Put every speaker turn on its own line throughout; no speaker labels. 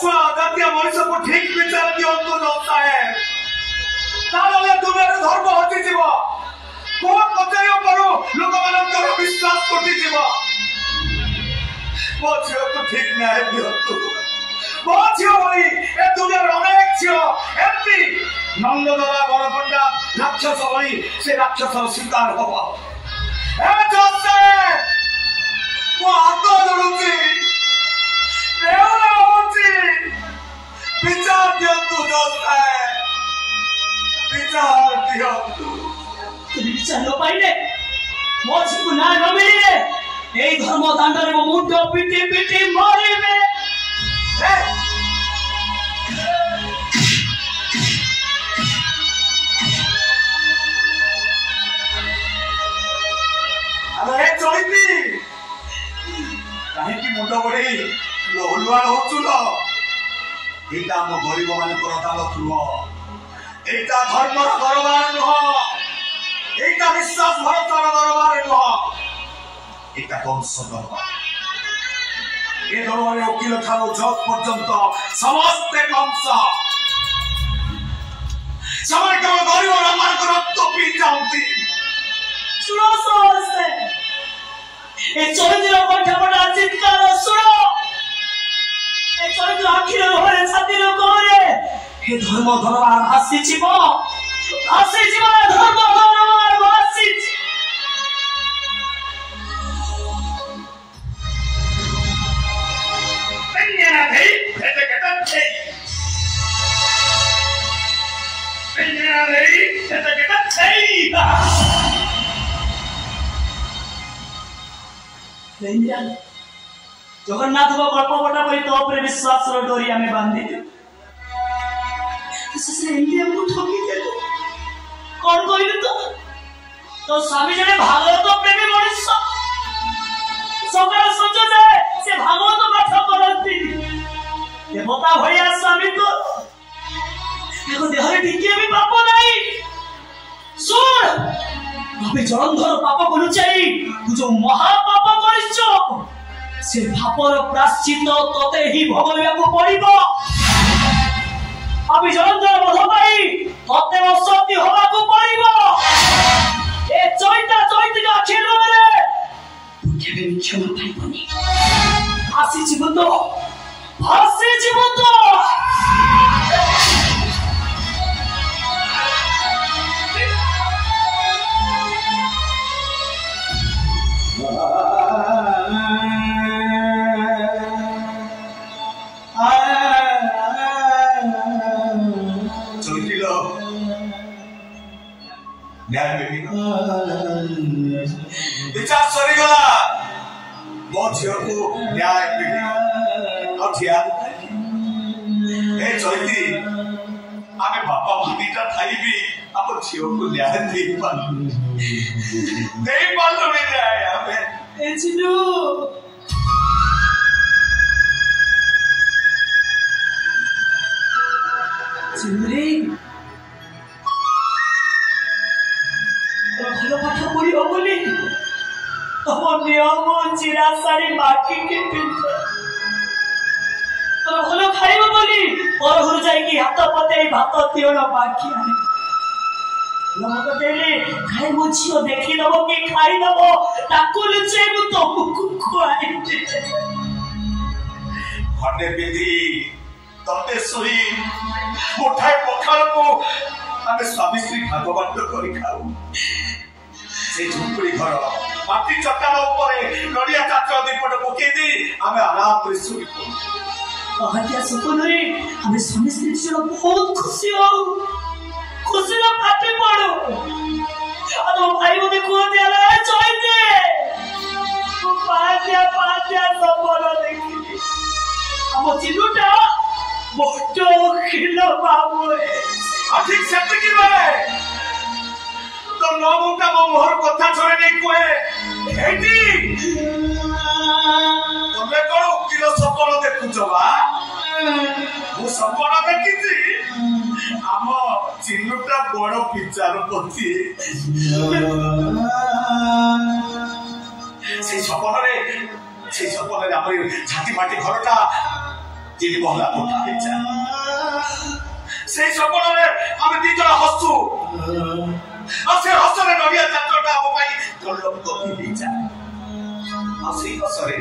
पछुआ जातीय मनुष्य को ठीक विचार दियंतु जता है ताले दुनिया धर्म हटि जीव कोर्ट कचेरी परो लोक मानकर विश्वास कटि जीव मो झियो को ठीक न्याय दियंतु मो झियो भाई ए दुनिया अनेक झियो एमपी नंददला बड़पंडा राक्षस भाई से राक्षस शिकार हबो ए जसे वो हाथ जोड़ुची बेवड़ा होची विचार दियंतु जसे विचार दियंतु
विचार न पाइले मो झियो ना न मिले ए धर्म दांडरे मो मुंड पिटी पिटी मारिबे
अरे चोइती काहे की मुंड बड़ी लोहलुआ होचुलो एटा हम गरीब माने अदालत नुह एटा धर्म दरबार नुह एटा विश्वास भरतर दरबार नुह एटा वंश दरबार ए दरबारे वकील ठारो जज पर्यंत समस्त वंश समय के गरीब मान को रक्त पी जाउती
सुनो समस्ते ए चरित्र कंठपटा चित्कार सुनो ए चरित्र आखिर होरे छातिर कोरे हे धर्म दरबार भासी जीव धर्म दरबार भासी
पेन्या भई भेटे केतन छे पेन्या भई भेटे केतन छे
जगन्नाथ को गल्प बटा बोली तो पर विश्वास रो डोरी हमें बांधी से एमती हमको ठगी दे कौन कहले तो स्वामी जने भागवत प्रेमी मनुष्य सकाळ संजो जाए से भागवत पाठ करती देवता भया स्वामी तो देखो देहरे टिके भी पाप नहीं सुन अबे जलंधर पाप को लुचाई तू जो महापाप करिছো से पापर प्राश्चित तोते ही भोगविया को पड़िबो अबे जलंधर बध भाई तोते असत्य होबा को पड़िबो ए चैता का खेलो रे तू केबे क्षमा पाइबनी आसी जीवन तो
विचार सरी गला मो झियो को न्याय मिली अठिया ए चैती आमे बापा भातीटा थाई भी आप झियो को न्याय दे पालु रे न्याय आमे
ए चिनु चिनुरे भलो पाठ पढ़ी बोली तुम नियम चिरा साड़ी बाकी के पिंधे तुम भलो खाइब बोली और घर जाई हाथ पते भात तियोन बाकी आने नमक देले खाइ मो झियो देखि दबो कि खाइ दबो ताको लुचे मु तुमको खुआई दे
हने बेदी तते सोई मोठाई पखाल को आमे स्वामी श्री भागवत करी खाऊ से झुपड़ी घर माटी चट्टान ऊपर नड़िया चाचा दीपट पके दी आमे आराम रे सुई को
हत्या सपन रे हमें स्वामी श्री से बहुत खुशी हो खुशी ना फाटे पड़ो अदो भाई मते को देला चोइते तू पाजा सपन देखि हम चिनुटा मोटो खिलो बाबू
ठीक सेट की बारे तो नमुटा मो मोहर कथा छोड़े नहीं कोए हेटी तुमे कोन किलो सपन देखुछ बा मु सपन देखिছি हम चिन्नुटा बड़ पिचार पति से सपन रे हमर छाती माटी घरटा যিনি বহলা কোঠা হয়েছে সেই সপନରେ আমি দুইজন হসু আর সে হসরে নড়িয়া যাত্রাটা আমার পাই দুর্লভ গতি হয়ে যায় আর সেই হসরে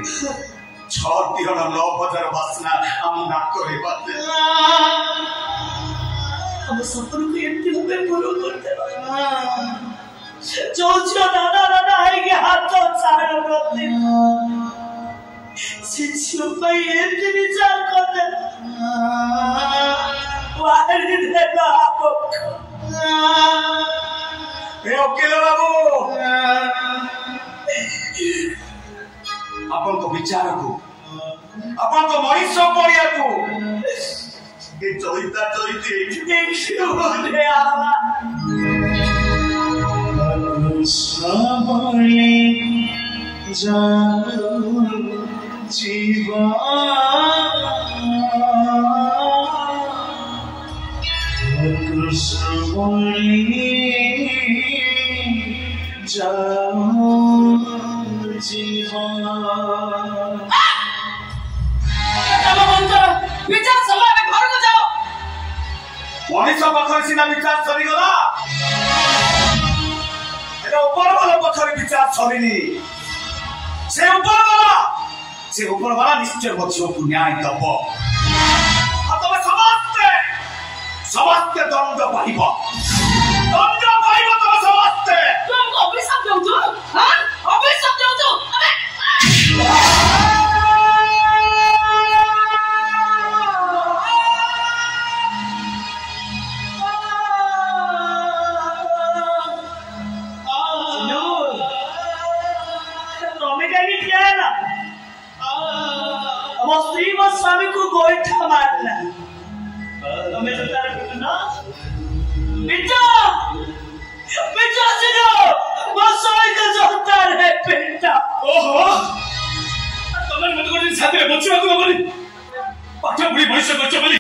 ছট দিহন 9,000 বাসনা আমি নাক করে বাঁধে
আমি সপনকে এমনি ভাবে পুরো করতে পারি চৌচিও দাদা দাদা হয়ে হাত চাড়ো করতে শিশু ভাই এমনি বিচার করতে ওয়ারি দেবা
এ ওকিল বাবু आपन को विचार को आपन को मनीष पड़िया को ये चरिता चरिते
देखियो रे आवा सबले जानो जीवन सबले जानो जीवन
विचार सला में घर को जाओ
मनीष पथर सीना विचार सरी गला एटा ऊपर वाला पथर विचार सरीनी से ऊपर वाला निश्चय मध्य को न्याय दब आ तबे समस्त दंड पाइब तबे समस्त
तुम अभिशाप दो जो हां अभिशाप दो जो
स्त्री व स्वामी को गोइठा मारना तुम्हें तो तार ना बेटा बेटा सुनो वो सोई का जोता है बेटा
ओहो तमन मत को साथे बच्चा को बोली पाठ पढ़ी भविष्य बच्चा बोली